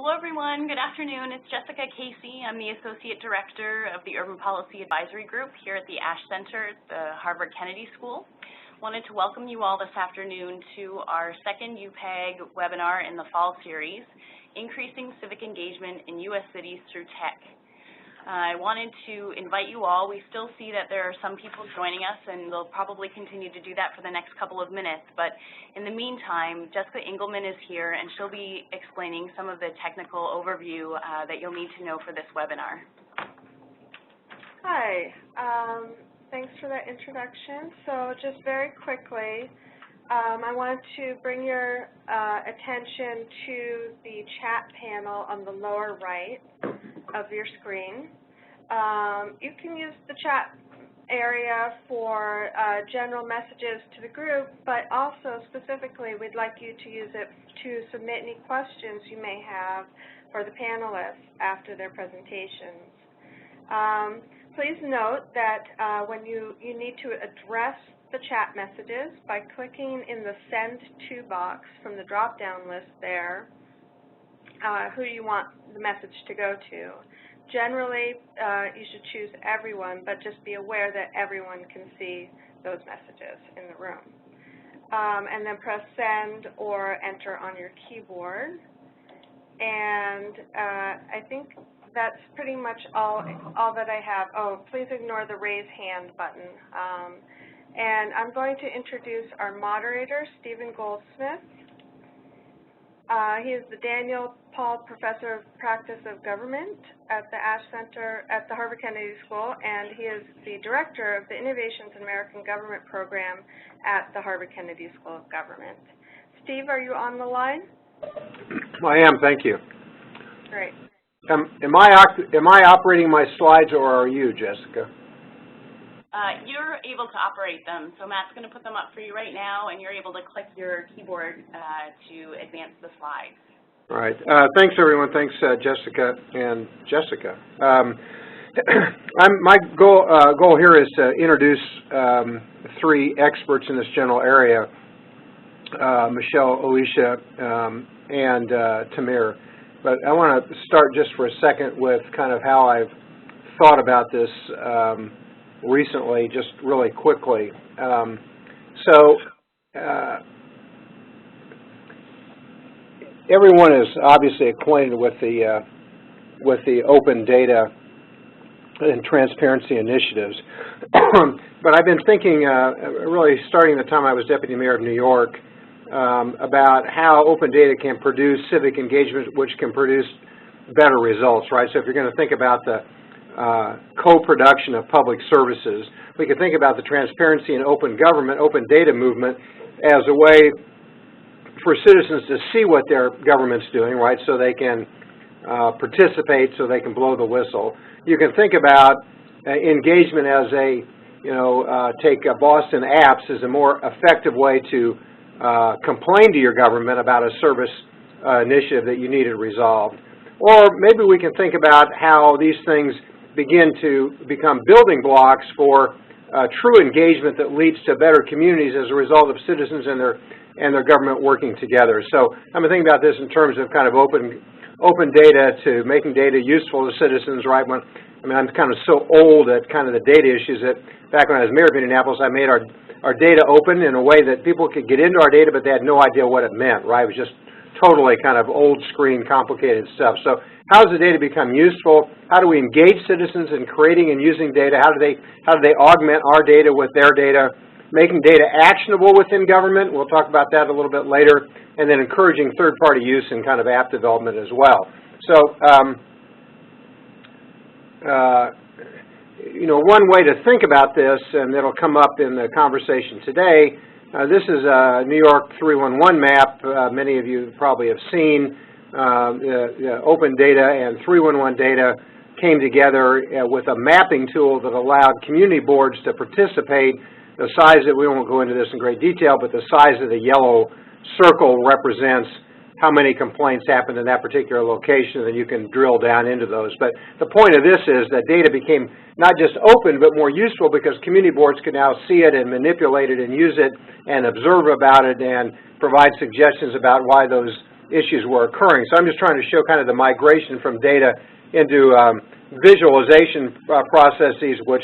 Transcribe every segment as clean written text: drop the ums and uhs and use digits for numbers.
Hello everyone, good afternoon. It's Jessica Casey. I'm the Associate Director of the Urban Policy Advisory Group here at the Ash Center at the Harvard Kennedy School. Wanted to welcome you all this afternoon to our second UPAG webinar in the fall series, Increasing Civic Engagement in U.S. Cities Through Tech. I wanted to invite you all. We still see that there are some people joining us, and they'll probably continue to do that for the next couple of minutes. But in the meantime, Jessica Engelman is here, and she'll be explaining some of the technical overview that you'll need to know for this webinar. Hi. Thanks for that introduction. So just very quickly, I wanted to bring your attention to the chat panel on the lower right of your screen. You can use the chat area for general messages to the group, but also specifically we'd like you to use it to submit any questions you may have for the panelists after their presentations. Please note that when you need to address the chat messages by clicking in the Send To box from the drop-down list there, who you want the message to go to. Generally, you should choose everyone, but just be aware that everyone can see those messages in the room. And then press Send or Enter on your keyboard. And I think that's pretty much all that I have. Oh, please ignore the Raise Hand button. And I'm going to introduce our moderator, Stephen Goldsmith. He is the Daniel Paul Professor of Practice of Government at the Ash Center at the Harvard Kennedy School, and he is the Director of the Innovations in American Government Program at the Harvard Kennedy School of Government. Steve, are you on the line? I am, thank you. Great. Am I operating my slides, or are you, Jessica? You're able to operate them, so Matt's going to put them up for you right now, and you're able to click your keyboard to advance the slides. All right. Thanks, everyone. Thanks, Jessica and Jessica. My goal here is to introduce three experts in this general area, Michelle, Alicia, and Tamir. But I want to start just for a second with kind of how I've thought about this recently, just really quickly. Everyone is obviously acquainted with the open data and transparency initiatives. But I've been thinking, really starting the time I was Deputy Mayor of New York, about how open data can produce civic engagement, which can produce better results, right? So if you're going to think about the co-production of public services, we can think about the transparency and open government, open data movement as a way for citizens to see what their government's doing, right, so they can participate, so they can blow the whistle. You can think about engagement as a, take Boston Apps as a more effective way to complain to your government about a service initiative that you needed resolved. Or maybe we can think about how these things begin to become building blocks for true engagement that leads to better communities as a result of citizens and their government working together. So I'm thinking about this in terms of kind of open data to making data useful to citizens, right? I'm kind of so old at kind of the data issues that back when I was mayor of Indianapolis, I made our data open in a way that people could get into our data, but they had no idea what it meant, right? It was just totally kind of old screen, complicated stuff. So how does the data become useful? How do we engage citizens in creating and using data? How do they augment our data with their data? Making data actionable within government, we'll talk about that a little bit later, and then encouraging third-party use in kind of app development as well. So, one way to think about this, and it'll come up in the conversation today, this is a New York 311 map. Many of you probably have seen. The open data and 311 data came together with a mapping tool that allowed community boards to participate. The size that, we won't go into this in great detail, but the size of the yellow circle represents how many complaints happened in that particular location, and you can drill down into those. But the point of this is that data became not just open, but more useful because community boards can now see it and manipulate it and use it and observe about it and provide suggestions about why those issues were occurring. So I'm just trying to show kind of the migration from data into visualization processes which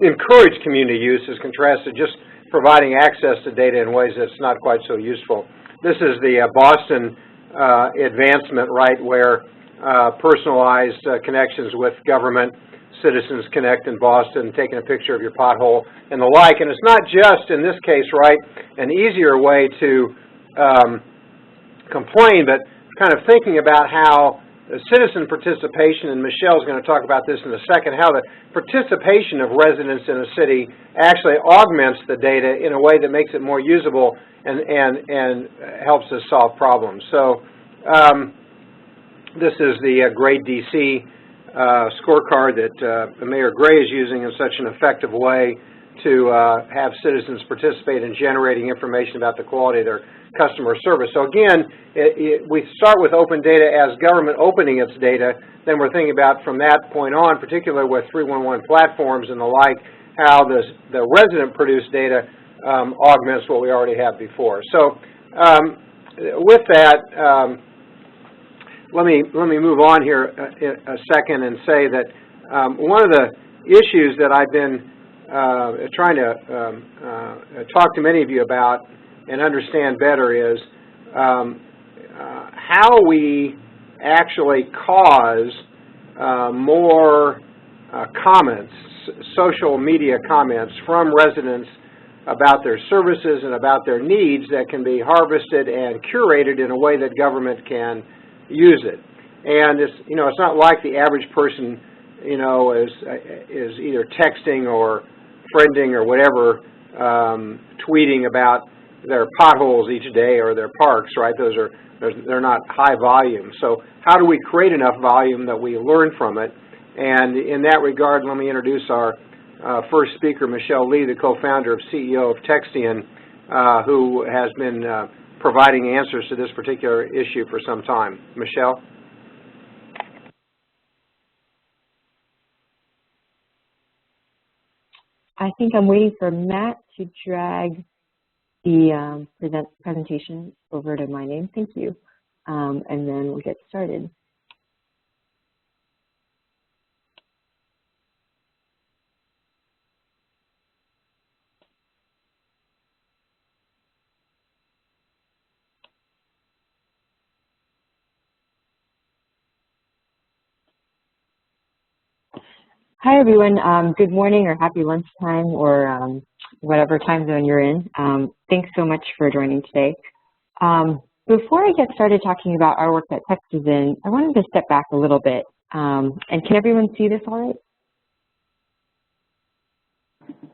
encourage community use as contrasted just providing access to data in ways that's not quite so useful. This is the Boston advancement, right, where personalized connections with government, citizens connect in Boston, taking a picture of your pothole and the like. And it's not just, in this case, right, an easier way to complain, but kind of thinking about how citizen participation, and Michelle's going to talk about this in a second, how the participation of residents in a city actually augments the data in a way that makes it more usable and helps us solve problems. So this is the Grade DC scorecard that Mayor Gray is using in such an effective way to have citizens participate in generating information about the quality of their customer service. So again, we start with open data as government opening its data, then we're thinking about from that point on, particularly with 311 platforms and the like, how the resident produced data augments what we already have before. So with that, let me move on here a second and say that one of the issues that I've been trying to talk to many of you about and understand better is how we actually cause more comments, social media comments from residents about their services and about their needs that can be harvested and curated in a way that government can use it. And it's, you know, it's not like the average person, you know, is either texting or friending or whatever, tweeting about their potholes each day or their parks, right? They're not high volume. So how do we create enough volume that we learn from it? And in that regard, let me introduce our first speaker, Michelle Lee, the co-founder of CEO of Textizen, who has been providing answers to this particular issue for some time. Michelle? I think I'm waiting for Matt to drag the presentation over to my name. Thank you. And then we'll get started. Hi, everyone. Good morning or happy lunchtime or whatever time zone you're in. Thanks so much for joining today. Before I get started talking about our work at Textizen, I wanted to step back a little bit. And can everyone see this all right?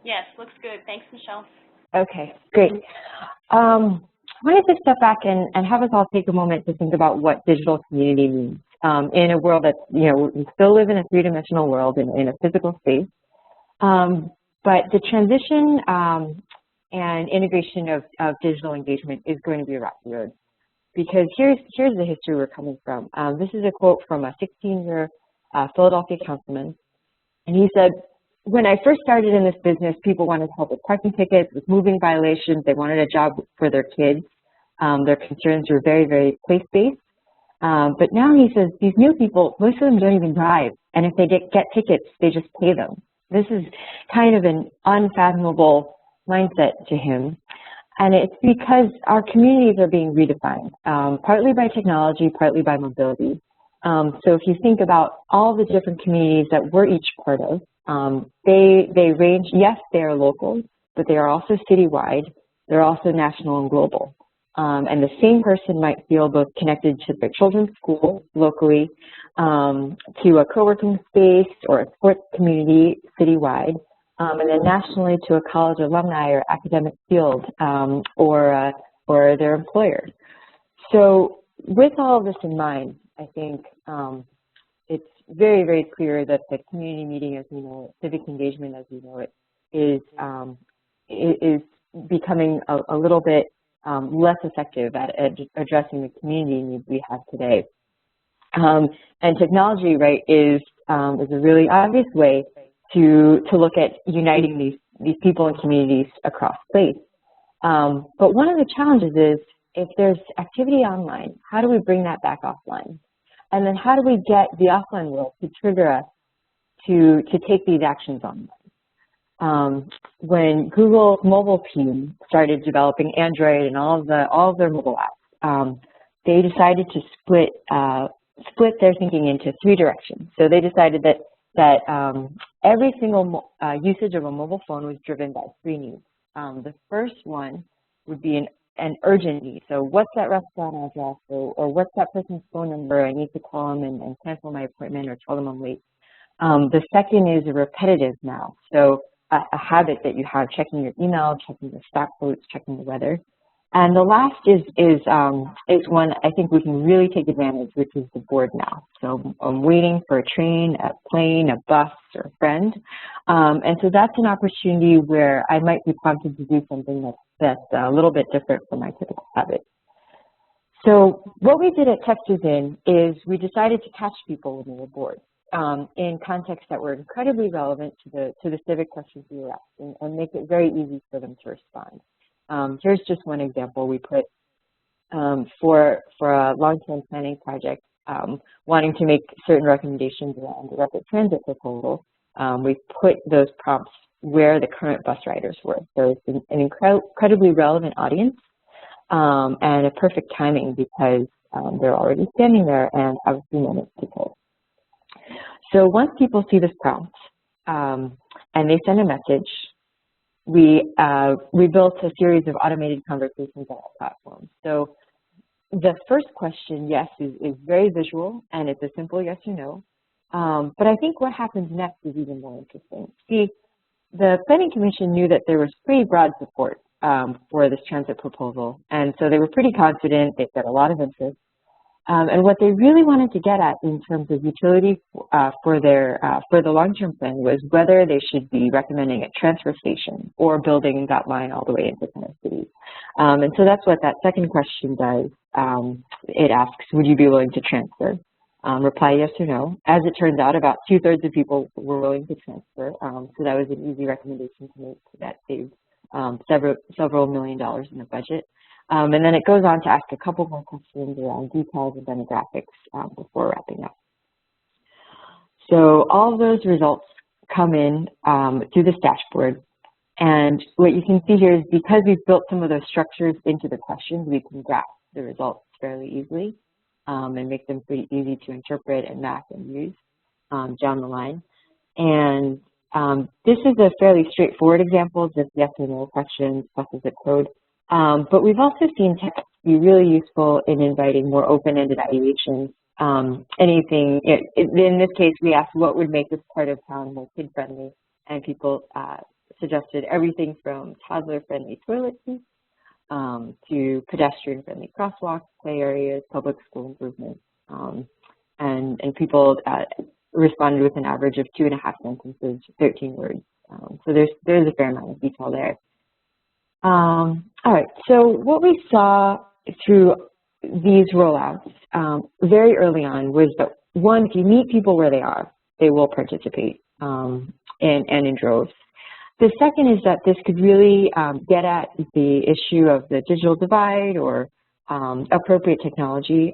Yes, looks good. Thanks, Michelle. Okay, great. I wanted to step back and have us all take a moment to think about what digital community means. In a world that, you know, we still live in a three-dimensional world in a physical space, but the transition and integration of digital engagement is going to be a rocky road. Because here's the history we're coming from. This is a quote from a 16-year Philadelphia councilman, and he said, "When I first started in this business, people wanted help with parking tickets, with moving violations. They wanted a job for their kids. Their concerns were very, very place-based. But now he says these new people, most of them don't even drive. And if they get tickets, they just pay them." This is kind of an unfathomable mindset to him. And it's because our communities are being redefined, partly by technology, partly by mobility. So if you think about all the different communities that we're each part of, they range, yes, they are local, but they are also citywide. They're also national and global. And the same person might feel both connected to their children's school locally, to a co-working space or a sports community citywide, and then nationally to a college alumni or academic field or their employer. So with all of this in mind, I think it's very, very clear that the community meeting as we know it, civic engagement as we know it, is becoming a little bit less effective at addressing the community needs we have today. And technology, right, is a really obvious way to look at uniting these people and communities across place. But one of the challenges is if there's activity online, how do we bring that back offline? And then how do we get the offline world to trigger us to take these actions online? When Google mobile team started developing Android and all of their mobile apps, they decided to split their thinking into 3 directions. So they decided that every single usage of a mobile phone was driven by 3 needs. The first one would be an urgent need. So what's that restaurant address, or what's that person's phone number? I need to call them and cancel my appointment or tell them I'm late. The second is a repetitive now. So a habit that you have, checking your email, checking your stock quotes, checking the weather. And the last is one I think we can really take advantage, which is the board now. So I'm waiting for a train, a plane, a bus, or a friend. And so that's an opportunity where I might be prompted to do something that's a little bit different from my typical habit. So what we did at Textizen is we decided to catch people when they were bored in contexts that were incredibly relevant to the civic questions we were asking, and make it very easy for them to respond. Here's just one example. We put, for a long-term planning project, wanting to make certain recommendations around the rapid transit proposal, we put those prompts where the current bus riders were. So it's an incredibly relevant audience, and a perfect timing because they're already standing there and have a few minutes to kill. So once people see this prompt and they send a message, we built a series of automated conversations on our platform. So the first question, yes, is very visual, and it's a simple yes or no. But I think what happens next is even more interesting. See, the Planning Commission knew that there was pretty broad support for this transit proposal, and so they were pretty confident. They've got a lot of interest. And what they really wanted to get at in terms of utility for the long-term plan was whether they should be recommending a transfer station or building that line all the way into center cities. And so that's what that second question does. It asks, would you be willing to transfer? Reply yes or no. As it turns out, about 2/3 of people were willing to transfer. So that was an easy recommendation to make that saved several $million in the budget. And then it goes on to ask a couple more questions around details and demographics before wrapping up. So all of those results come in through this dashboard. And what you can see here is because we've built some of those structures into the questions, we can graph the results fairly easily and make them pretty easy to interpret and map and use down the line. And this is a fairly straightforward example, just yes or no questions plus a zip code. But we've also seen text be really useful in inviting more open-ended ideations. Anything, in this case, we asked what would make this part of town more kid-friendly, and people suggested everything from toddler-friendly toilet seats to pedestrian-friendly crosswalks, play areas, public school improvements, and people responded with an average of 2.5 sentences, 13 words. So there's a fair amount of detail there. All right, so what we saw through these rollouts very early on was that, one, if you meet people where they are, they will participate and in droves. The second is that this could really get at the issue of the digital divide or appropriate technology.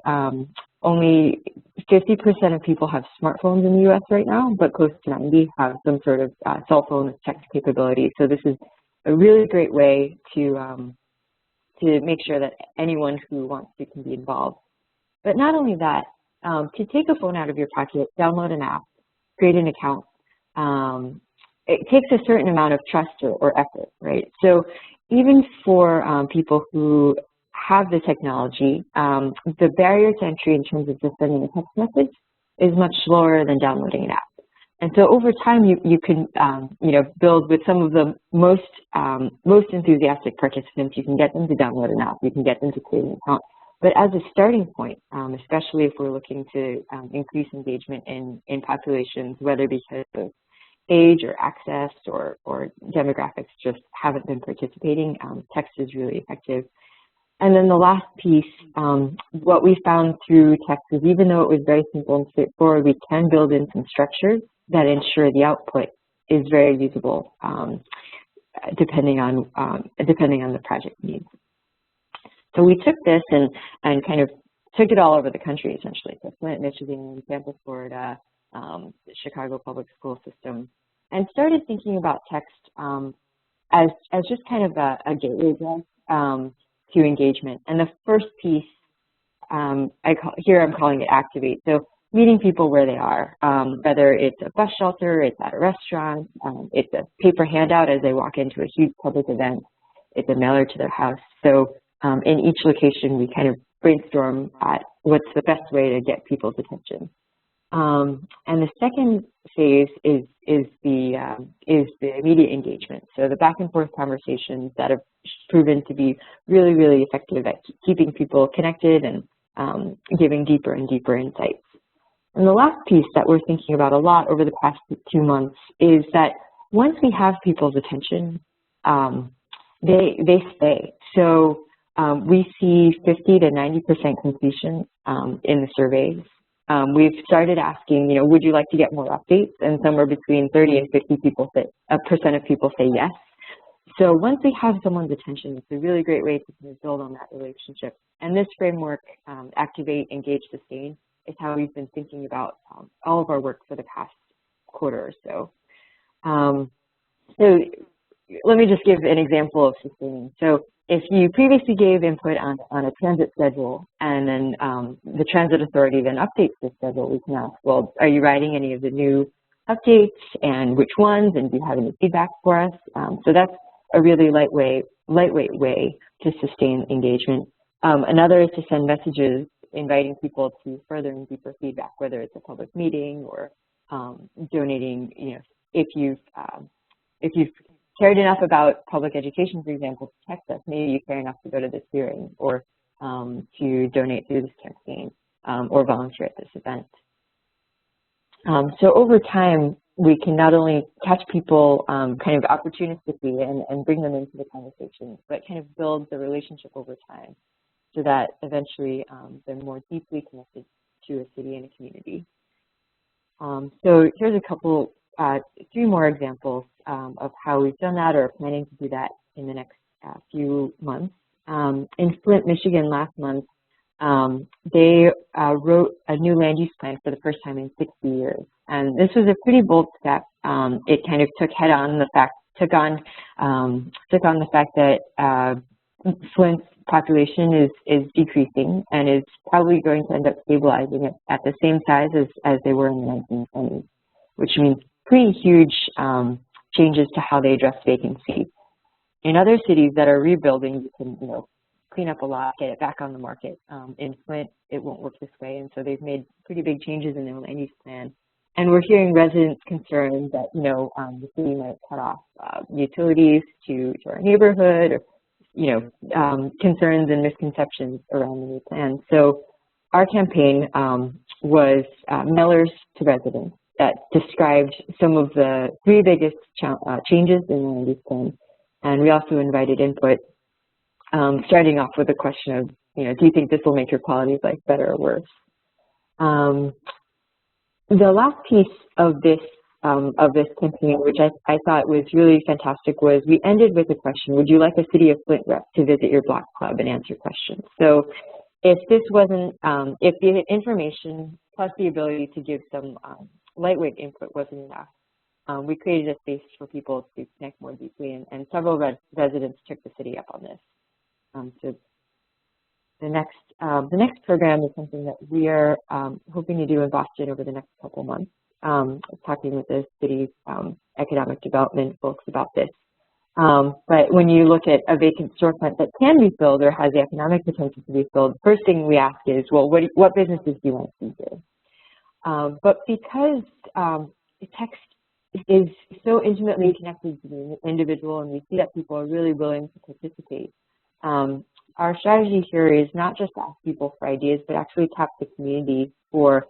Only 50% of people have smartphones in the U.S. right now, but close to 90% have some sort of cell phone with text capability. So this is a really great way to make sure that anyone who wants to can be involved. But not only that, to take a phone out of your pocket, download an app, create an account, it takes a certain amount of trust or effort, right? So even for people who have the technology, the barrier to entry in terms of just sending a text message is much lower than downloading an app. And so over time, you can build with some of the most enthusiastic participants. You can get them to download an app. You can get them to create an account. But as a starting point, especially if we're looking to increase engagement in populations, whether because of age or access or demographics just haven't been participating, text is really effective. And then the last piece, what we found through text is even though it was very simple and straightforward, we can build in some structures that ensure the output is very usable depending on the project needs. So we took this and kind of took it all over the country, essentially. So Flint, Michigan, Tampa, Florida, the Chicago public school system, and started thinking about text as just kind of a gateway drug to engagement. And the first piece, I'm calling it activate. So meeting people where they are, whether it's a bus shelter, it's at a restaurant, it's a paper handout as they walk into a huge public event, it's a mailer to their house. So in each location, we kind of brainstorm at what's the best way to get people's attention. And the second phase is the immediate engagement. So the back and forth conversations that have proven to be really, really effective at keeping people connected and giving deeper and deeper insights. And the last piece that we're thinking about a lot over the past 2 months is that once we have people's attention, they stay. So we see 50 to 90% completion in the surveys. We've started asking, would you like to get more updates? And somewhere between 30 and 50% of people say yes. So once we have someone's attention, it's a really great way to kind of build on that relationship. And this framework, activate, engage, sustain, is how we've been thinking about all of our work for the past quarter or so. So let me just give an example of sustaining. So if you previously gave input on a transit schedule and then the transit authority then updates the schedule, we can ask, well, are you riding any of the new updates and which ones, and do you have any feedback for us? So that's a really lightweight way to sustain engagement. Another is to send messages inviting people to further and deeper feedback, whether it's a public meeting or donating, if you've cared enough about public education, for example, to text us, maybe you care enough to go to this hearing or to donate through this campaign or volunteer at this event. So over time, we can not only catch people kind of opportunistically and bring them into the conversation, but kind of build the relationship over time so that eventually they're more deeply connected to a city and a community. So here's a couple, 3 more examples of how we've done that or are planning to do that in the next few months. In Flint, Michigan last month, they wrote a new land use plan for the first time in 60 years. And this was a pretty bold step. It kind of took on the fact that Flint's population is decreasing and is probably going to end up stabilizing at the same size as they were in the 1920s, which means pretty huge changes to how they address vacancy. In other cities that are rebuilding, you can clean up a lot, get it back on the market. In Flint, it won't work this way, and so they've made pretty big changes in their land use plan. And we're hearing residents concerned that the city might cut off utilities to our neighborhood, or concerns and misconceptions around the new plan. So our campaign was mailers to residents that described some of the 3 biggest changes in the land use plan. And we also invited input, starting off with a question of, do you think this will make your quality of life better or worse? The last piece of this campaign, which I thought was really fantastic, was we ended with a question: would you like a City of Flint rep to visit your block club and answer questions? So if this wasn't, if the information plus the ability to give some lightweight input wasn't enough, we created a space for people to connect more deeply, and several residents took the city up on this. So the next program is something that we are hoping to do in Boston over the next couple months. Talking with the city's economic development folks about this. But when you look at a vacant storefront that can be filled or has the economic potential to be filled, the first thing we ask is, well, what businesses do you want to see here? But because text is so intimately connected to the individual, and we see that people are really willing to participate, our strategy here is not just to ask people for ideas, but actually tap the community for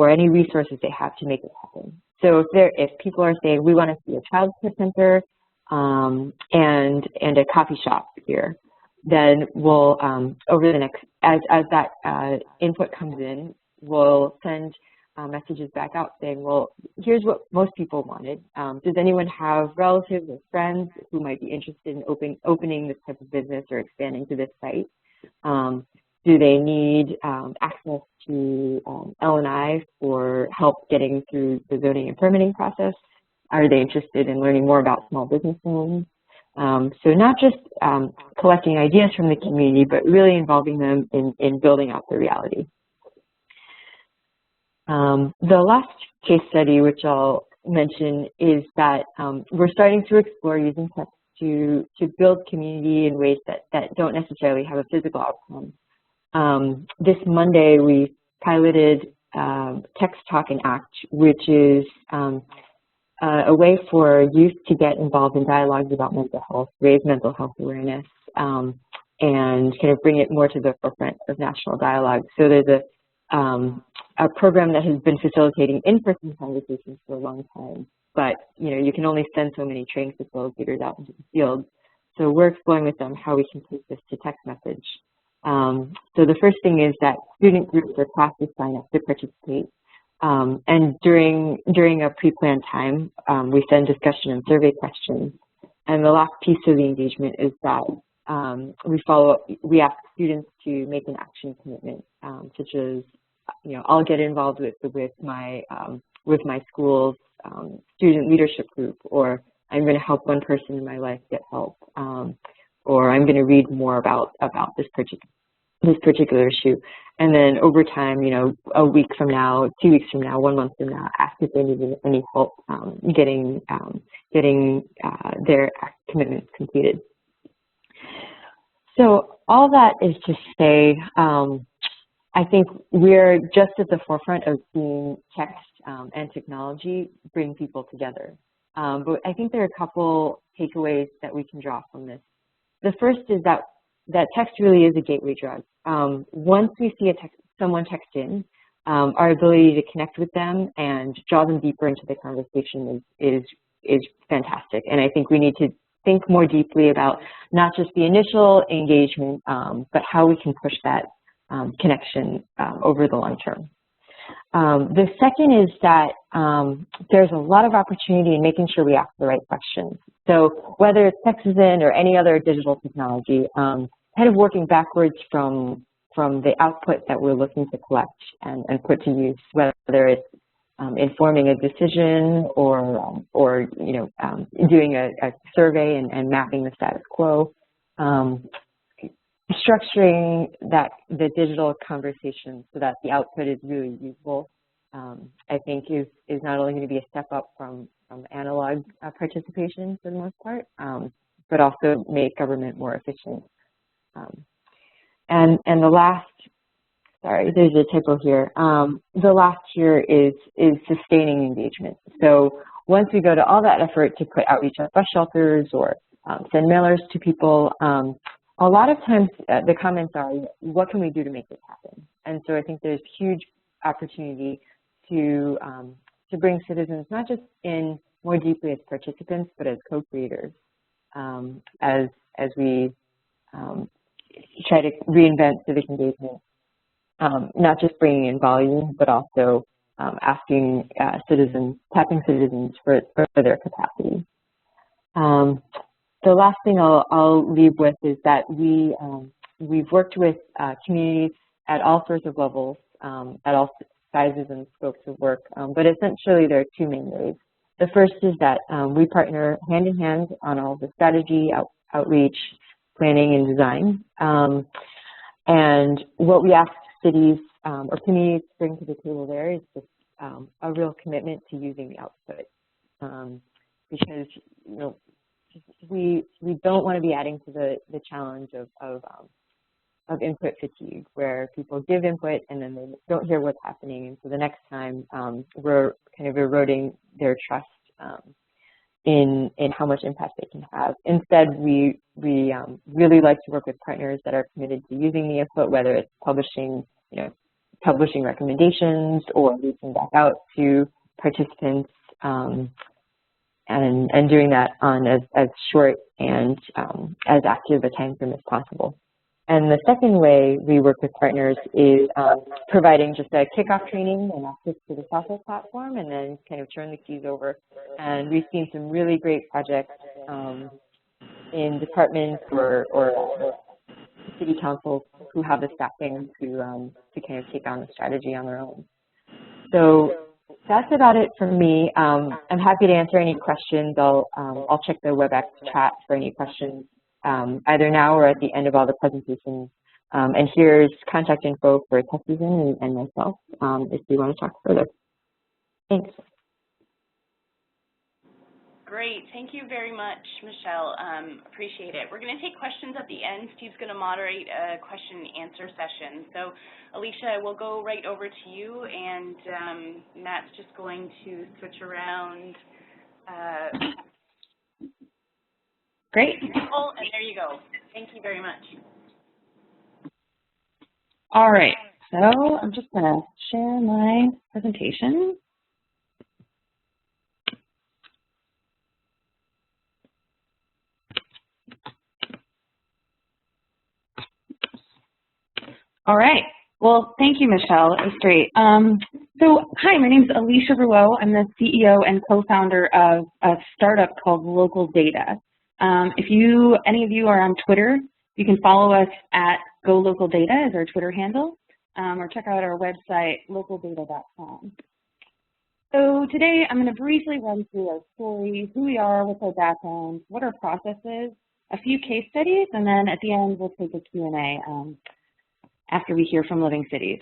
any resources they have to make it happen. So if people are saying, we want to see a child care center and a coffee shop here, then we'll, over the next, as that input comes in, we'll send messages back out saying, well, here's what most people wanted. Does anyone have relatives or friends who might be interested in opening this type of business or expanding to this site? Do they need access to L&I for help getting through the zoning and permitting process? Are they interested in learning more about small business loans? So not just collecting ideas from the community, but really involving them in building out the reality. The last case study, which I'll mention, is that we're starting to explore using text to build community in ways that don't necessarily have a physical outcome. This Monday, we piloted Text, Talk, and Act, which is a way for youth to get involved in dialogues about mental health, raise mental health awareness, and kind of bring it more to the forefront of national dialogue. So there's a program that has been facilitating in-person conversations for a long time, but you can only send so many trained facilitators out into the field. So we're exploring with them how we can take this to text message. So the first thing is that student groups or classes sign up to participate. And during a pre-planned time, we send discussion and survey questions. And the last piece of the engagement is that we ask students to make an action commitment, such as, I'll get involved with my school's student leadership group, or I'm going to help one person in my life get help, or I'm going to read more about this particular issue. And then over time, a week from now, 2 weeks from now, 1 month from now, ask if they need any help getting their commitments completed. So all that is to say, I think we're just at the forefront of seeing text and technology bring people together. But I think there are a couple takeaways that we can draw from this. The first is that text really is a gateway drug. Once we see someone text in, our ability to connect with them and draw them deeper into the conversation is fantastic. And I think we need to think more deeply about not just the initial engagement, but how we can push that connection over the long term. The second is that there's a lot of opportunity in making sure we ask the right questions. So whether it's Textizen or any other digital technology, kind of working backwards from the output that we're looking to collect and put to use, whether it's informing a decision or doing a survey and mapping the status quo. Structuring the digital conversation so that the output is really usable, I think is not only going to be a step up from analog participation for the most part, but also make government more efficient. And the last, sorry, there's a typo here. The last here is sustaining engagement. So once we go to all that effort to put outreach at bus shelters or send mailers to people, a lot of times the comments are, what can we do to make this happen? And so I think there's huge opportunity to bring citizens not just in more deeply as participants, but as co-creators as we try to reinvent civic engagement, not just bringing in volume, but also asking tapping citizens for their capacity. The last thing I'll leave with is that we've worked with communities at all sorts of levels, at all sizes and scopes of work, but essentially there are two main ways. The first is that we partner hand in hand on all the strategy, outreach, planning, and design. And what we ask cities or communities to bring to the table there is just a real commitment to using the output, because we don't want to be adding to the challenge of input fatigue, where people give input and then they don't hear what's happening, and so the next time we're kind of eroding their trust in how much impact they can have. Instead, we really like to work with partners that are committed to using the input, whether it's publishing recommendations or reaching back out to participants, and doing that on as short and as active a time frame as possible. And the second way we work with partners is providing just a kickoff training and access to the software platform, and then kind of turn the keys over. And we've seen some really great projects in departments or city councils who have the staffing to kind of take on the strategy on their own. So that's about it from me. I'm happy to answer any questions. I'll check the WebEx chat for any questions either now or at the end of all the presentations. And here's contact info for Textizen and myself if you want to talk further. Thanks. Great. Thank you very much, Michelle. Appreciate it. We're going to take questions at the end. Steve's going to moderate a question and answer session. So, Alicia, we'll go right over to you, and Matt's just going to switch around. Great. And there you go. Thank you very much. All right. So I'm just going to share my presentation. All right. Well, thank you, Michelle. It was great. So, hi, my name is Alicia. I'm the CEO and co-founder of a startup called LocalData. If any of you are on Twitter, you can follow us at GoLocalData as our Twitter handle, or check out our website, localdata.com. So today I'm going to briefly run through our story, who we are, what's our background, what our process is, a few case studies, and then at the end we'll take a Q&A after we hear from Living Cities.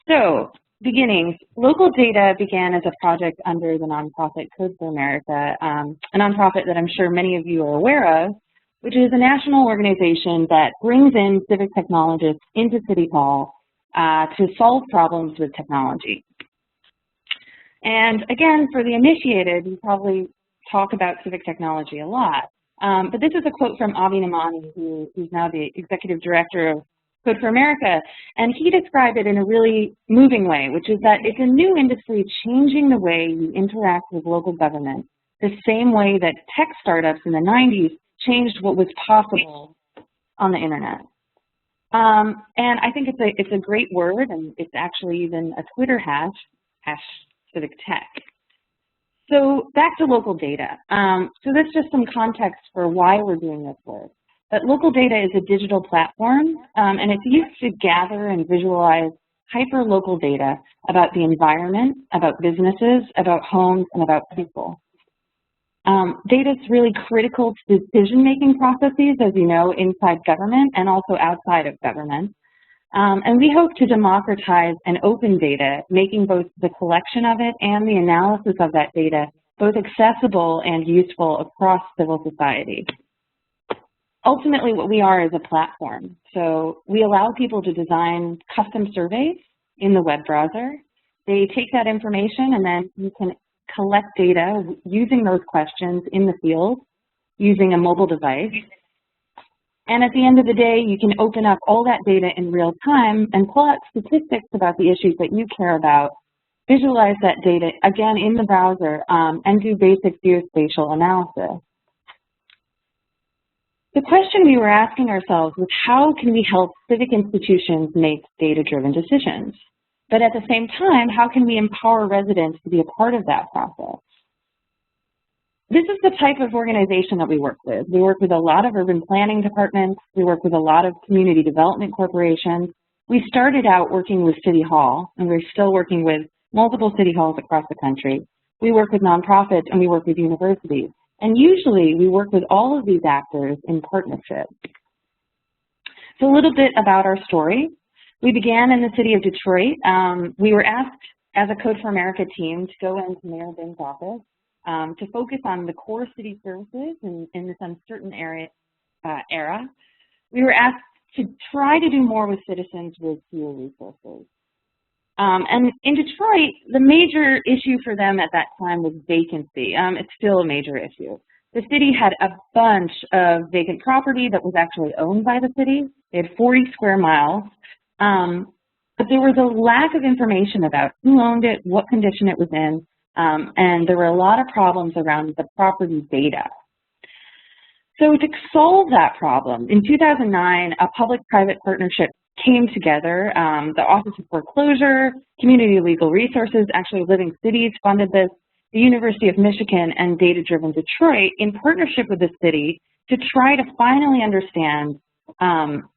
So, beginnings. LocalData began as a project under the nonprofit Code for America, a nonprofit that I'm sure many of you are aware of, which is a national organization that brings in civic technologists into City Hall to solve problems with technology. And again, for the initiated, you probably talk about civic technology a lot, but this is a quote from Avi Namani, who's now the executive director of Code for America, and he described it in a really moving way, which is that it's a new industry changing the way we interact with local government, the same way that tech startups in the 90s changed what was possible on the internet. And I think it's a great word, and it's actually even a Twitter hash Civic Tech. So back to LocalData. So that's just some context for why we're doing this work. But LocalData is a digital platform, and it's used to gather and visualize hyper-local data about the environment, about businesses, about homes, and about people. Data is really critical to decision-making processes, as you know, inside government and also outside of government. And we hope to democratize and open data, making both the collection of it and the analysis of that data both accessible and useful across civil society. Ultimately, what we are is a platform. So we allow people to design custom surveys in the web browser. They take that information and then you can collect data using those questions in the field using a mobile device. And at the end of the day, you can open up all that data in real time and pull out statistics about the issues that you care about, visualize that data, again, in the browser, and do basic geospatial analysis. The question we were asking ourselves was, how can we help civic institutions make data-driven decisions? But at the same time, how can we empower residents to be a part of that process? This is the type of organization that we work with. We work with a lot of urban planning departments. We work with a lot of community development corporations. We started out working with City Hall, and we're still working with multiple city halls across the country. We work with nonprofits, and we work with universities. And usually, we work with all of these actors in partnership. So a little bit about our story. We began in the city of Detroit. We were asked as a Code for America team to go into Mayor Bin's office to focus on the core city services in this uncertain era. We were asked to try to do more with citizens with fewer resources. And in Detroit, the major issue for them at that time was vacancy. It's still a major issue. The city had a bunch of vacant property that was actually owned by the city. They had 40 square miles. But there was a lack of information about who owned it, what condition it was in, and there were a lot of problems around the property data. So to solve that problem, in 2009, a public-private partnership came together. The Office of Foreclosure, Community Legal Resources, actually Living Cities funded this, the University of Michigan, and Data Driven Detroit in partnership with the city to try to finally understand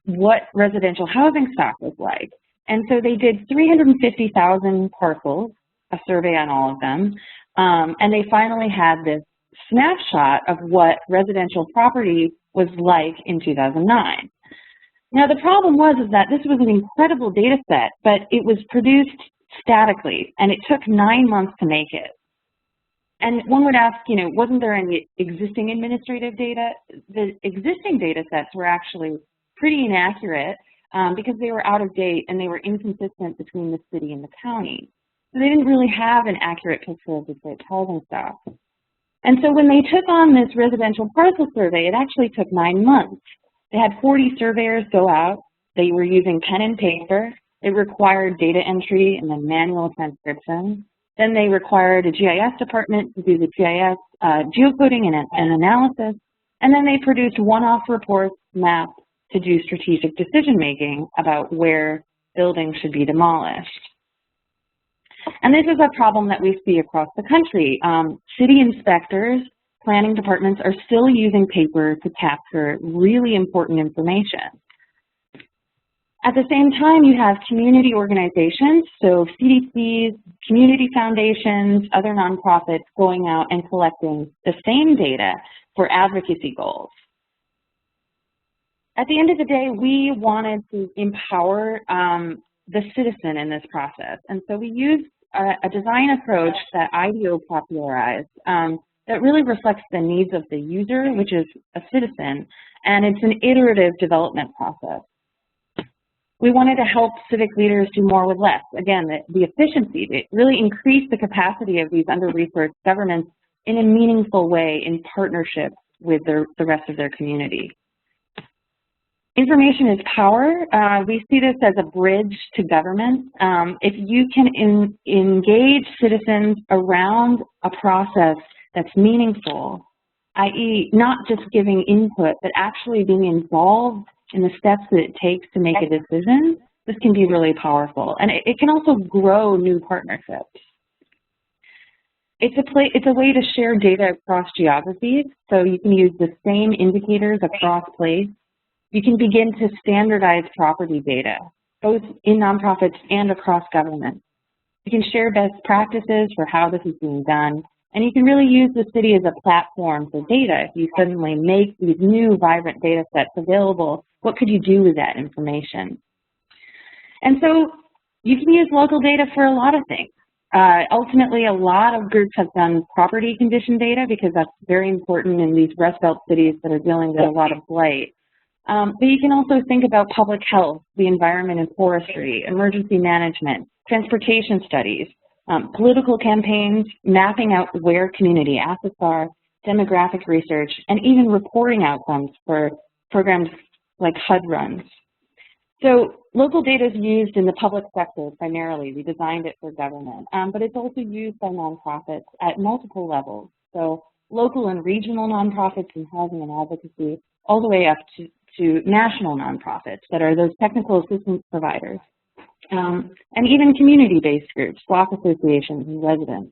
what residential housing stock was like. And so they did 350,000 parcels, a survey on all of them, and they finally had this snapshot of what residential property was like in 2009. Now the problem was that this was an incredible data set, but it was produced statically, and it took 9 months to make it. And one would ask, you know, wasn't there any existing administrative data? The existing data sets were actually pretty inaccurate because they were out of date and they were inconsistent between the city and the county. So they didn't really have an accurate picture of Detroit's housing stock. And so when they took on this residential parcel survey, it actually took 9 months. They had 40 surveyors go out. They were using pen and paper. It required data entry and then manual transcription. Then they required a GIS department to do the GIS geocoding and analysis. And then they produced one-off reports, maps, to do strategic decision-making about where buildings should be demolished. And this is a problem that we see across the country. City inspectors, planning departments are still using paper to capture really important information. At the same time, you have community organizations, so CDCs, community foundations, other nonprofits going out and collecting the same data for advocacy goals. At the end of the day, we wanted to empower the citizen in this process. And so we used a design approach that IDEO popularized that really reflects the needs of the user, which is a citizen, and it's an iterative development process. We wanted to help civic leaders do more with less. Again, the efficiency, it really increased the capacity of these under-resourced governments in a meaningful way in partnership with the rest of their community. Information is power. We see this as a bridge to government. If you can engage citizens around a process that's meaningful, i.e. not just giving input, but actually being involved in the steps that it takes to make a decision, this can be really powerful. And it can also grow new partnerships. It's a way to share data across geographies, so you can use the same indicators across place. You can begin to standardize property data, both in nonprofits and across government. You can share best practices for how this is being done, and you can really use the city as a platform for data. If you suddenly make these new vibrant data sets available, what could you do with that information? And so you can use local data for a lot of things. Ultimately, a lot of groups have done property condition data because that's very important in these Rust Belt cities that are dealing with a lot of blight. But you can also think about public health, the environment and forestry, emergency management, transportation studies, political campaigns, mapping out where community assets are, demographic research, and even reporting outcomes for programs like HUD runs. So local data is used in the public sector primarily. We designed it for government, but it's also used by nonprofits at multiple levels. So local and regional nonprofits in housing and advocacy, all the way up to national nonprofits that are those technical assistance providers, and even community-based groups, block associations, and residents.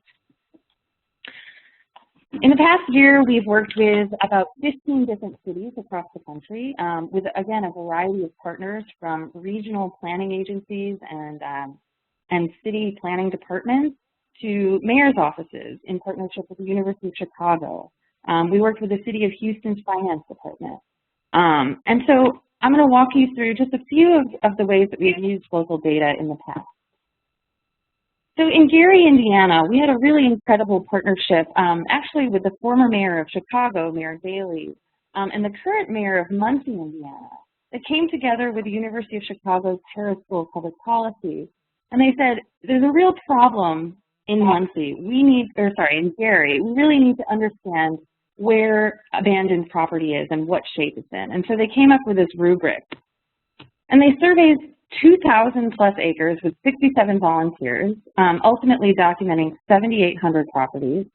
In the past year, we've worked with about 15 different cities across the country with, again, a variety of partners from regional planning agencies and city planning departments to mayor's offices in partnership with the University of Chicago. We worked with the City of Houston's finance department. And so I'm going to walk you through just a few of the ways that we've used local data in the past. So in Gary, Indiana, we had a really incredible partnership actually with the former mayor of Chicago, Mayor Daley, and the current mayor of Muncie, Indiana. They came together with the University of Chicago's Harris School of Public Policy, and they said, there's a real problem in Muncie. In Gary, we really need to understand where abandoned property is and what shape it's in. And so they came up with this rubric. And they surveyed 2,000 plus acres with 67 volunteers, ultimately documenting 7,800 properties.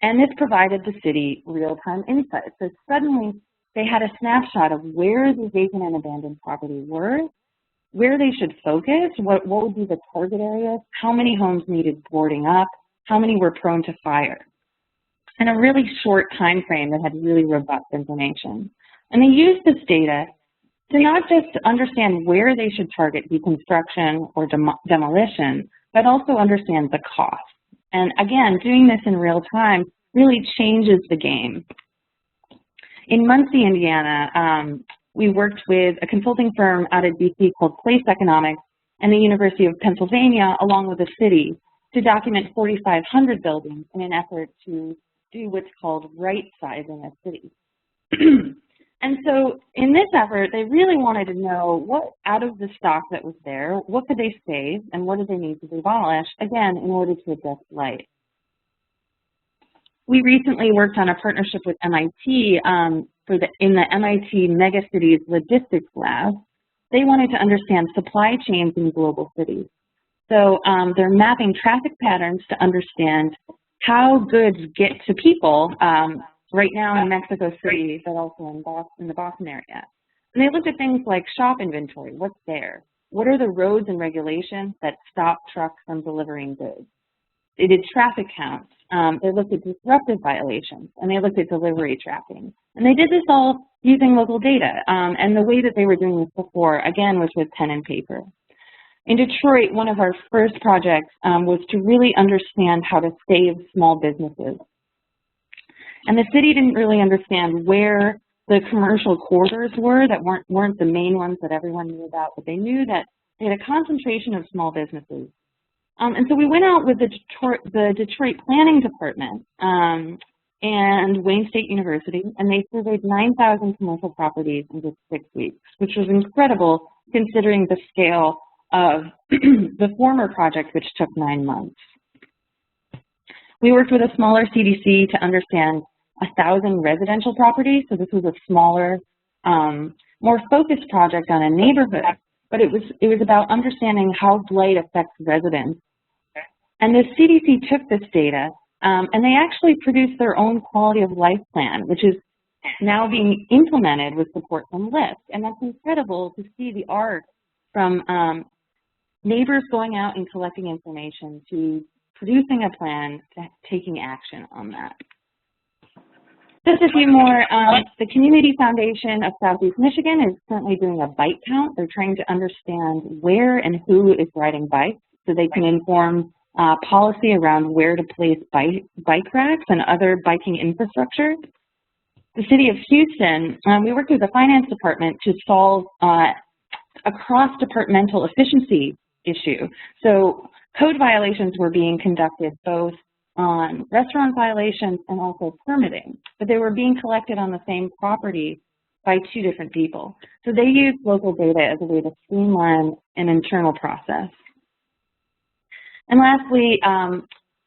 And this provided the city real-time insights. So suddenly they had a snapshot of where the vacant and abandoned property were, where they should focus, what would be the target areas, how many homes needed boarding up, how many were prone to fire. In a really short time frame that had really robust information. And they used this data to not just understand where they should target deconstruction or demolition, but also understand the cost. And again, doing this in real time really changes the game. In Muncie, Indiana, we worked with a consulting firm out of DC called Place Economics and the University of Pennsylvania, along with the city, to document 4,500 buildings in an effort to do what's called right-sizing a city. And so in this effort, they really wanted to know what, out of the stock that was there, what could they save and what did they need to demolish, again, in order to address light. We recently worked on a partnership with MIT in the MIT Megacities Logistics Lab. They wanted to understand supply chains in global cities. So they're mapping traffic patterns to understand how goods get to people right now in Mexico City, but also in the Boston area. And they looked at things like shop inventory, what's there? What are the roads and regulations that stop trucks from delivering goods? They did traffic counts. They looked at disruptive violations, and they looked at delivery tracking. And they did this all using local data. And the way that they were doing this before, again, was with pen and paper. In Detroit, one of our first projects was to really understand how to save small businesses. And the city didn't really understand where the commercial corridors were that weren't the main ones that everyone knew about, but they knew that they had a concentration of small businesses. And so we went out with the Detroit Planning Department and Wayne State University, and they surveyed 9,000 commercial properties in just 6 weeks, which was incredible considering the scale of the former project, which took 9 months. We worked with a smaller CDC to understand 1,000 residential properties, so this was a smaller, more focused project on a neighborhood, but it was about understanding how blight affects residents. And the CDC took this data, and they actually produced their own quality of life plan, which is now being implemented with support from LIFT. And that's incredible to see the arc from neighbors going out and collecting information to producing a plan to taking action on that. Just a few more. The Community Foundation of Southeast Michigan is currently doing a bike count. They're trying to understand where and who is riding bikes so they can inform policy around where to place bike racks and other biking infrastructure. The City of Houston, we worked with the Finance Department to solve a cross-departmental efficiency issue. So code violations were being conducted both on restaurant violations and also permitting, but they were being collected on the same property by 2 different people. So they used local data as a way to streamline an internal process. And lastly,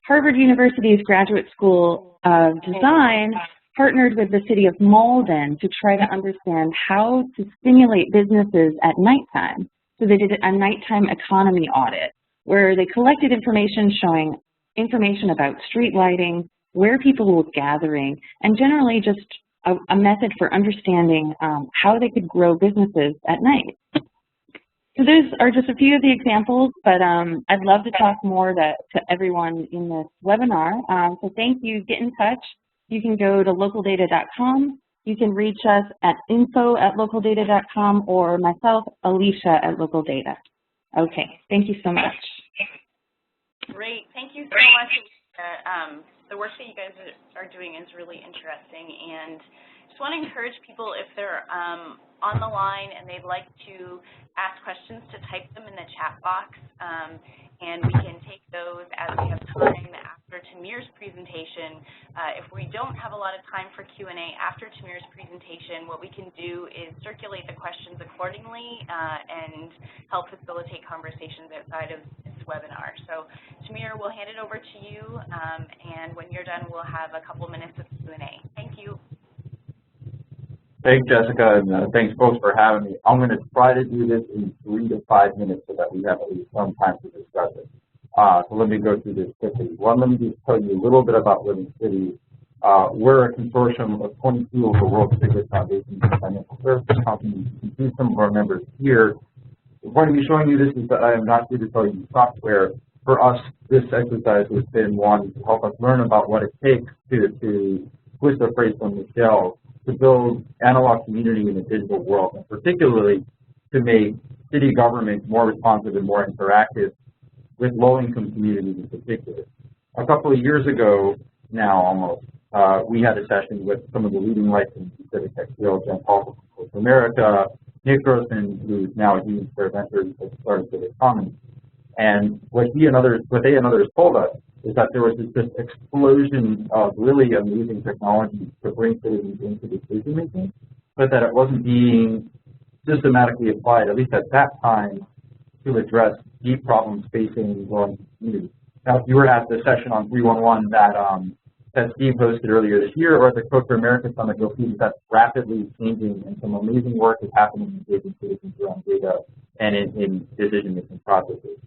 Harvard University's Graduate School of Design partnered with the city of Malden to try to understand how to stimulate businesses at nighttime. So they did a nighttime economy audit where they collected information showing information about street lighting, where people were gathering, and generally just a method for understanding how they could grow businesses at night. So those are just a few of the examples, but I'd love to talk more to everyone in this webinar. So thank you. Get in touch. You can go to localdata.com. You can reach us at info@localdata.com or myself, Alicia, at LocalData. Okay, thank you so much. Great, thank you so much. The work that you guys are doing is really interesting, and just want to encourage people, if they're on the line and they'd like to ask questions, to type them in the chat box, and we can take those as we have time after Tamir's presentation. If we don't have a lot of time for Q&A after Tamir's presentation, what we can do is circulate the questions accordingly and help facilitate conversations outside of this webinar. So Tamir, we'll hand it over to you, and when you're done, we'll have a couple minutes of Q&A. Thank you. Thanks, Jessica, and thanks, folks, for having me. I'm going to try to do this in 3 to 5 minutes so that we have at least some time to discuss it. So let me go through this quickly. One, let me just tell you a little bit about Living Cities. We're a consortium of 22 of the world's biggest foundations and financial services companies. You can see some of our members here. The point of me showing you this is that I am not here to tell you software. For us, this exercise has been one to help us learn about what it takes to twist the phrase from Michelle, to build analog community in a digital world, and particularly to make city government more responsive and more interactive with low-income communities in particular. A couple of years ago now, almost, we had a session with some of the leading lights in Civic Technology, Jen Paul from America, Nick Grossman, who's now at Union Square Ventures, has started Civic Commons. And what they and others told us is that there was this explosion of really amazing technology to bring citizens into decision making, but that it wasn't being systematically applied, at least at that time, to address deep problems facing growing communities. Now, if you were at the session on 311 that Steve hosted earlier this year, or at the Code for America Summit, you'll see that that's rapidly changing, and some amazing work is happening in engaging citizens around data and in decision-making processes.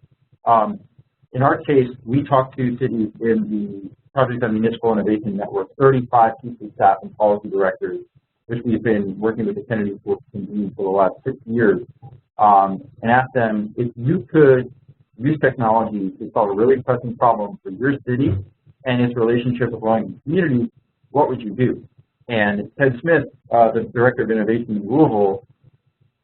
In our case, we talked to cities in the Project on Municipal Innovation Network, 35 people, staff, and policy directors, which we've been working with the Kennedy School to convene for the last 6 years, and asked them, if you could use technology to solve a really pressing problem for your city and its relationship with low-income communities, what would you do? And Ted Smith, the Director of Innovation in Louisville,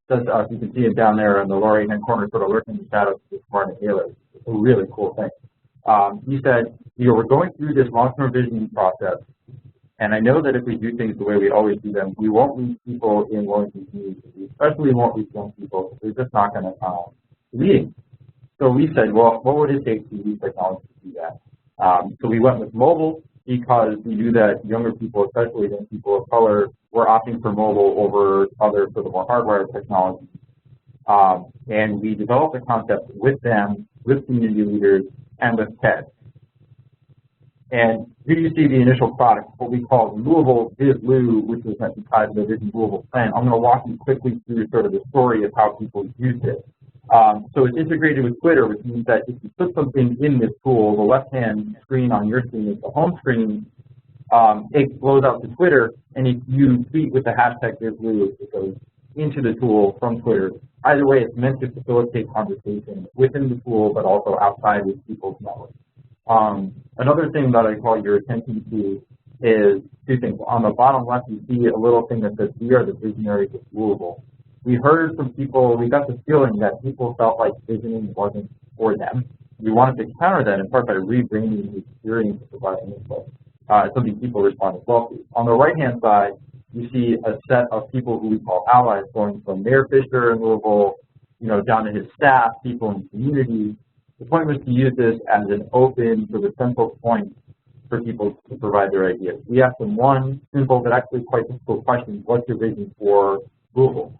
says, you can see him down there in the lower right-hand corner, sort of lurking in the shadows of the smart inhaler. It's a really cool thing. He said, we're going through this long-term visioning process, and I know that if we do things the way we always do them, we won't reach people in low-income communities. We especially won't reach young people. They're just not going to lead. So we said, well, what would it take to use technology to do that? So we went with mobile because we knew that younger people, especially young people of color, were opting for mobile over other sort of more hardwired technologies. And we developed a concept with them, with community leaders, and with TED. And here you see the initial product, what we call Louisville Bid, which was meant to tie to the Vision Louisville plan. I'm going to walk you quickly through sort of the story of how people used it. So it's integrated with Twitter, which means that if you put something in this tool, the left-hand screen on your screen is the home screen, it flows out to Twitter, and if you tweet with the hashtag BidBlue, it goes into the tool from Twitter. Either way, it's meant to facilitate conversation within the tool, but also outside with people's networks. Another thing that I call your attention to is two things. On the bottom left, you see a little thing that says, we are the visionaries of Louisville. We heard from people, we got the feeling that people felt like visioning wasn't for them. We wanted to counter that in part by rebranding the experience of providing input. Something people responded well to. On the right-hand side, you see a set of people who we call allies, going from Mayor Fisher in Louisville, down to his staff, people in the community. The point was to use this as an open, sort of central point for people to provide their ideas. We asked them one simple but actually quite difficult question: what's your vision for Louisville?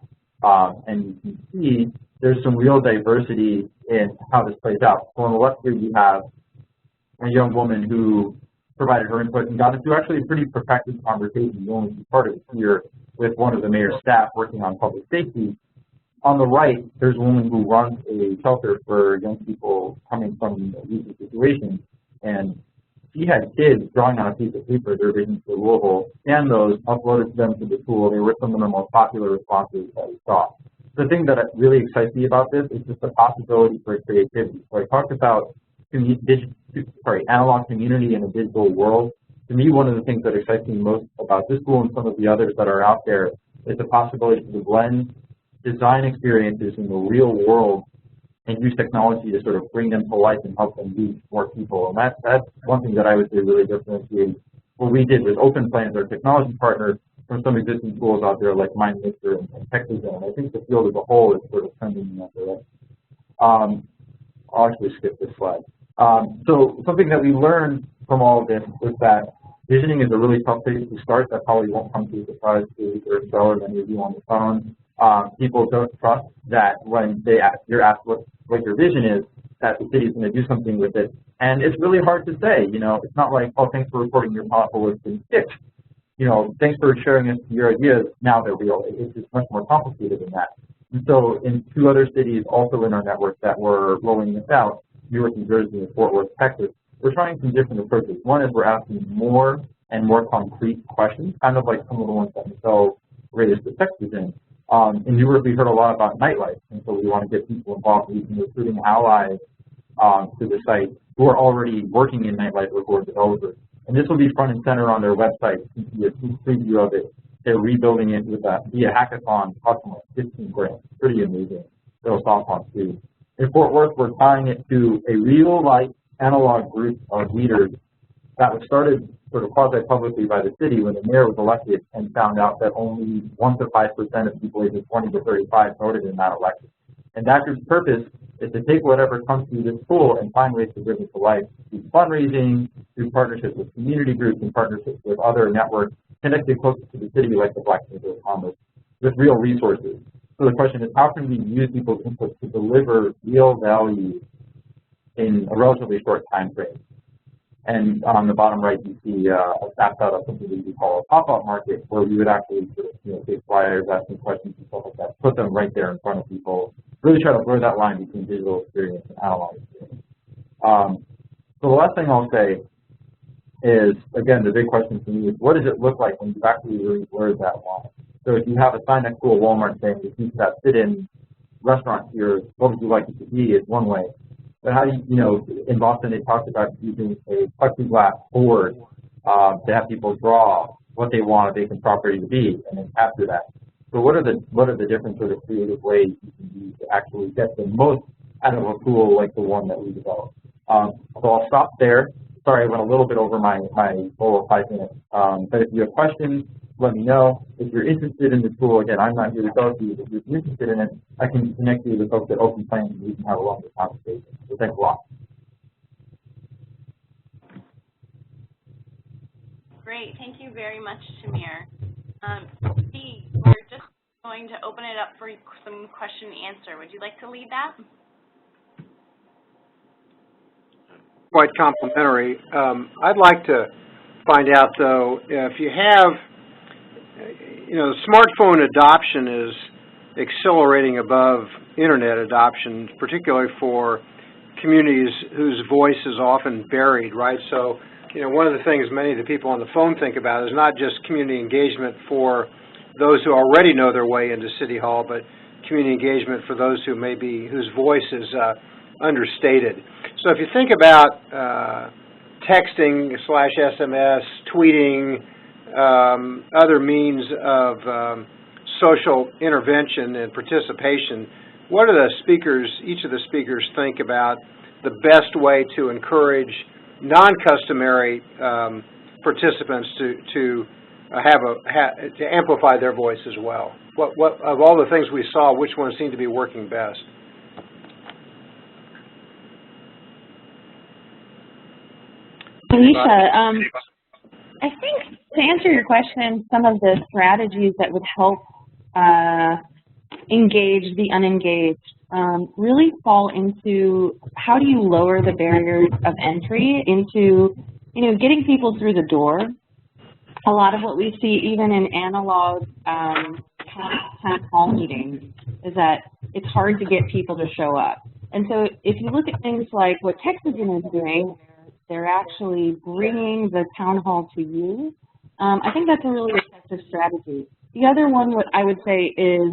And you can see there's some real diversity in how this plays out. So on the left here, you have a young woman who provided her input and got into actually a pretty protracted conversation. You only see part of it here with one of the mayor's staff working on public safety. On the right, there's a woman who runs a shelter for young people coming from abusive situations, and she had kids drawing on a piece of paper their visions for Louisville, and those uploaded them to the tool. They were some of the most popular responses that we saw. The thing that really excites me about this is just the possibility for creativity. So I talked about analog community in a digital world. To me, one of the things that excites me most about this tool and some of the others that are out there is the possibility to blend design experiences in the real world and use technology to sort of bring them to life and help them reach more people. And that's one thing that I would say really differentiates what we did with Open Plans, our technology partner, from some existing tools out there like MindMixer and Textizen. I think the field as a whole is sort of trending in that direction. I'll actually skip this slide. So something that we learned from all of this was that visioning is a really tough place to start. That probably won't come to a surprise to Isabel or many of you on the phone. People don't trust that when you're asked what your vision is, that the city is going to do something with it. And it's really hard to say. It's not like, oh, thanks for reporting your pothole has been fixed. Thanks for sharing us your ideas. Now they're real. It's just much more complicated than that. And so in 2 other cities also in our network that were rolling this out, New York, New Jersey, and Fort Worth, Texas, we're trying some different approaches. One is we're asking more and more concrete questions, kind of like some of the ones that Michelle raised the Textizen. In New York, we heard a lot about nightlife, and so we want to get people involved. We've been recruiting allies to the site who are already working in nightlife or who are developers. And this will be front and center on their website. You can see a preview of it they're rebuilding it with via hackathon, costing like 15 grand. Pretty amazing. Little softball too. In Fort Worth, we're tying it to a real-life analog group of leaders that was started sort of quasi-publicly by the city when the mayor was elected and found out that only 1 to 5% of people ages 20 to 35 voted in that election. And that group's purpose is to take whatever comes through this school and find ways to bring it to life through fundraising, through partnerships with community groups and partnerships with other networks connected closer to the city like the Black Chamber of Commerce with real resources. So the question is, how can we use people's input to deliver real value in a relatively short time frame? And on the bottom right, you see a snapshot of something that we call a pop-up market, where we would actually sort of, take flyers, asking questions and stuff like that, put them right there in front of people, really try to blur that line between digital experience and analog experience. So the last thing I'll say is, again, the big question for me is, what does it look like when you actually really blur that line? So if you have a sign next to a Walmart saying, if you that sit-in restaurant here, what would you like it to be, is one way. But how do you, in Boston, they talked about using a plexiglass board to have people draw what they want a vacant property to be, and then capture that. So what are the different sort of creative ways you can use to actually get the most out of a tool like the one that we developed? So I'll stop there. Sorry, I went a little bit over my goal of 5 minutes. But if you have questions, let me know. If you're interested in the tool, again, I'm not here to tell you. If you're interested in it, I can connect you with the folks at Open Plans and we can have a longer conversation. So thanks a lot. Great. Thank you very much, Shamir. We're just going to open it up for some question and answer. Would you like to lead that? Quite complimentary. I'd like to find out, though, if you have, smartphone adoption is accelerating above internet adoption, particularly for communities whose voice is often buried, right? So, one of the things many of the people on the phone think about is not just community engagement for those who already know their way into City Hall, but community engagement for those whose voice is understated. So if you think about texting / SMS, tweeting, other means of social intervention and participation, what do each of the speakers think about the best way to encourage non-customary participants to amplify their voice as well? What of all the things we saw, which ones seem to be working best? Alicia, I think to answer your question, some of the strategies that would help engage the unengaged really fall into how do you lower the barriers of entry into, getting people through the door. A lot of what we see even in analog town hall meetings is that it's hard to get people to show up. And so if you look at things like what Textizen is doing, they're actually bringing the town hall to you. I think that's a really effective strategy. The other one, what I would say, is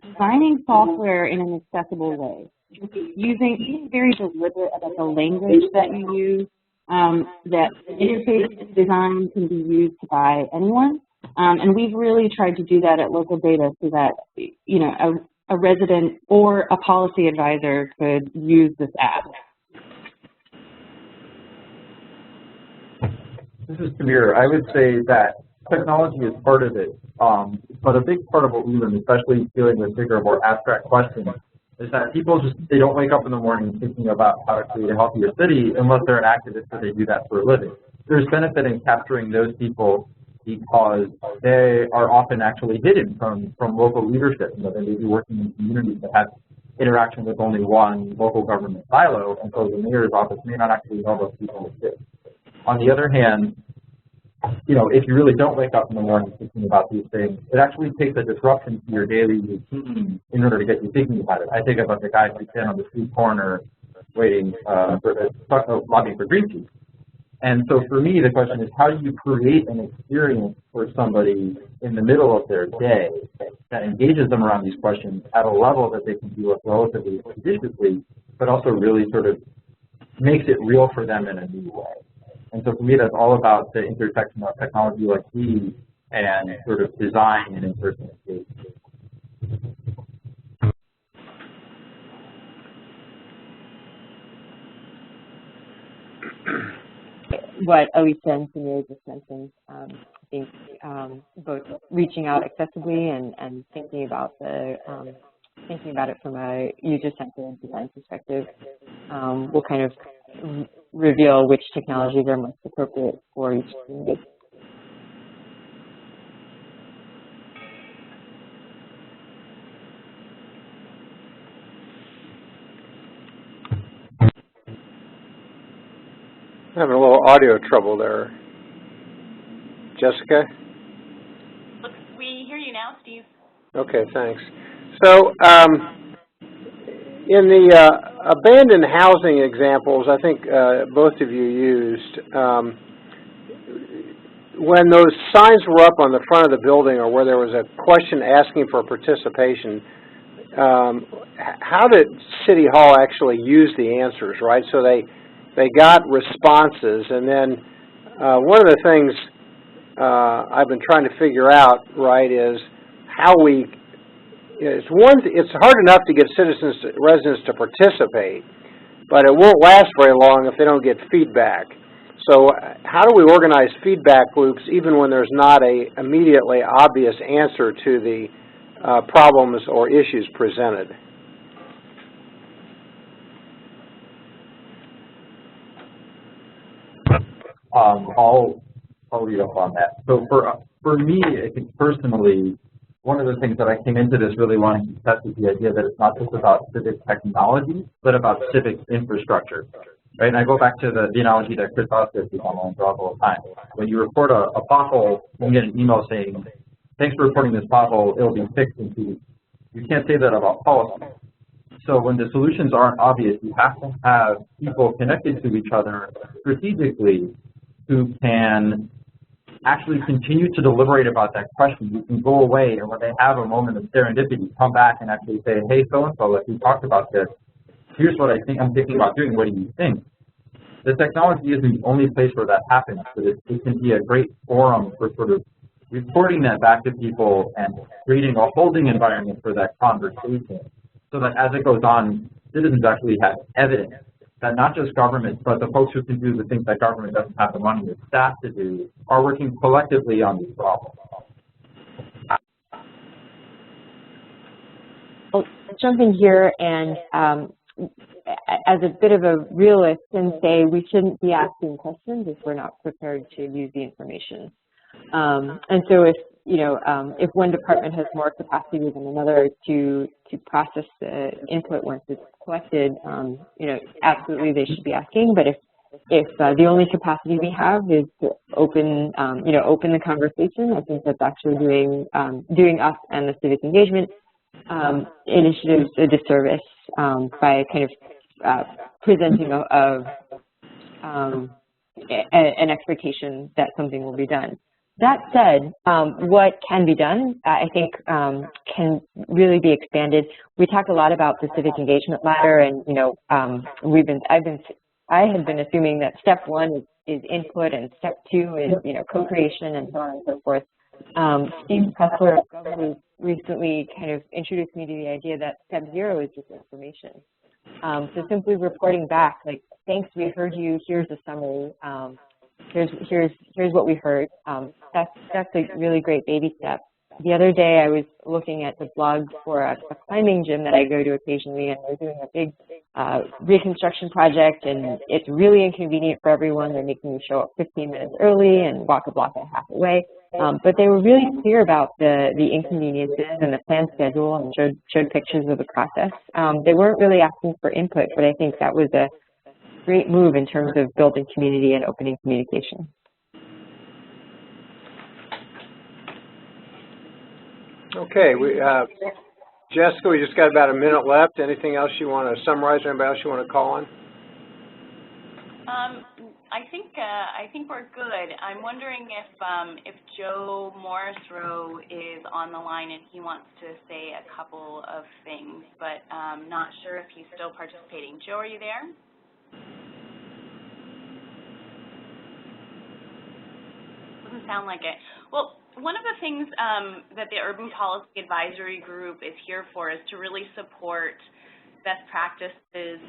designing software in an accessible way. Being very deliberate about the language that you use, that interface design can be used by anyone. And we've really tried to do that at LocalData so that, a resident or a policy advisor could use this app. This is Shamir. I would say that technology is part of it, but a big part of what we learn, especially dealing with bigger, more abstract questions, is that people they don't wake up in the morning thinking about how to create a healthier city unless they're an activist or they do that for a living. There's benefit in capturing those people because they are often actually hidden from local leadership. They may be working in communities that have interaction with only one local government silo, and so the mayor's office may not actually know those people exist. On the other hand, if you really don't wake up in the morning thinking about these things, it actually takes a disruption to your daily routine in order to get you thinking about it. I think about the guy who stands on the street corner waiting, lobbying for green tea. And so for me, the question is, how do you create an experience for somebody in the middle of their day that engages them around these questions at a level that they can do it relatively expeditiously, but also really sort of makes it real for them in a new way? And so for me, that's all about the intersection of technology like these and sort of design an in-person engagement. What Alicia and Samir just mentioned, I think both reaching out accessibly and thinking about it from a user-centered design perspective will kind of reveal which technologies are most appropriate for each community. Having a little audio trouble there. Jessica? We hear you now, Steve. Okay, thanks. So in the abandoned housing examples, I think both of you used, when those signs were up on the front of the building or where there was a question asking for participation, how did City Hall actually use the answers, right? So they got responses, and then one of the things I've been trying to figure out, right, is how we, it's hard enough to get residents to participate, but it won't last very long if they don't get feedback. So how do we organize feedback loops even when there's not a immediately obvious answer to the problems or issues presented? I'll read up on that. So for me, I think personally, one of the things that I came into this really wanting to test is the idea that it's not just about civic technology, but about civic infrastructure. Right? And I go back to the analogy that Chris Oscar is on all the time. When you report a pothole, you get an email saying, thanks for reporting this pothole, it'll be fixed in 2 weeks. You can't say that about policy. So when the solutions aren't obvious, you have to have people connected to each other strategically who can actually continue to deliberate about that question. You can go away, and when they have a moment of serendipity, come back and actually say, hey, so-and-so, like we talked about this, here's what I'm thinking about doing, what do you think? The technology isn't the only place where that happens, but it can be a great forum for sort of reporting that back to people and creating a holding environment for that conversation so that as it goes on, citizens actually have evidence that not just government, but the folks who can do the things that government doesn't have the money or staff to do are working collectively on these problems. I'll jump in here and as a bit of a realist and say we shouldn't be asking questions if we're not prepared to use the information. And so if one department has more capacity than another to process the input once it's collected, absolutely they should be asking. But if the only capacity we have is to open the conversation, I think that's actually doing us and the civic engagement initiatives a disservice by kind of presenting an expectation that something will be done. That said, what can be done, I think, can really be expanded. We talk a lot about the civic engagement ladder, and I had been assuming that step 1 is input, and step 2 is co-creation, and so on and so forth. Steve Pressler of Government recently kind of introduced me to the idea that step 0 is just information. So simply reporting back, like, thanks, we heard you. Here's a summary. Here's what we heard. That's a really great baby step. The other day I was looking at the blog for a climbing gym that I go to occasionally, and they're doing a big reconstruction project, and it's really inconvenient for everyone. They're making you show up 15 minutes early and walk a block and a half away. But they were really clear about the inconveniences and the plan schedule, and showed pictures of the process. They weren't really asking for input, but I think that was a great move in terms of building community and opening communication. Okay, Jessica, we just got about a minute left. Anything else you want to summarize, or anybody else you want to call on? I think we're good. I'm wondering if Joe Morrisroe is on the line and he wants to say a couple of things, but not sure if he's still participating. Joe, are you there? Doesn't sound like it. Well, one of the things that the Urban Policy Advisory Group is here for is to really support best practices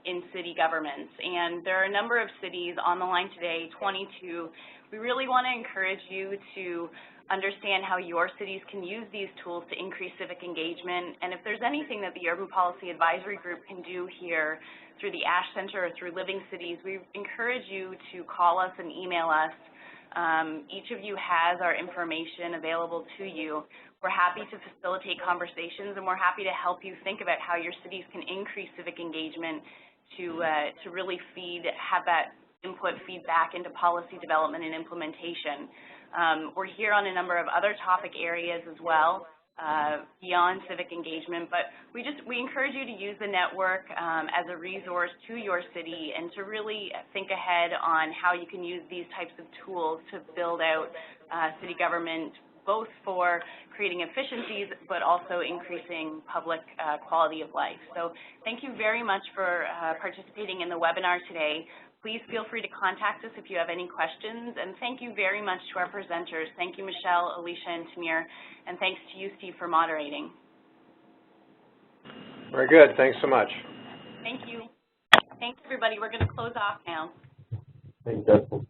in city governments. And there are a number of cities on the line today, 22. We really want to encourage you to understand how your cities can use these tools to increase civic engagement. And if there's anything that the Urban Policy Advisory Group can do here through the ASH Center or through Living Cities, we encourage you to call us and email us. Each of you has our information available to you. We're happy to facilitate conversations, and we're happy to help you think about how your cities can increase civic engagement to really have that input feedback into policy development and implementation. We're here on a number of other topic areas as well, beyond civic engagement, but we encourage you to use the network as a resource to your city and to really think ahead on how you can use these types of tools to build out city government, both for creating efficiencies but also increasing public quality of life. So thank you very much for participating in the webinar today. Please feel free to contact us if you have any questions, and thank you very much to our presenters. Thank you, Michelle, Alicia, and Tamir, and thanks to you, Steve, for moderating. Very good. Thanks so much. Thank you. Thanks, everybody. We're going to close off now. Thanks, Jessica.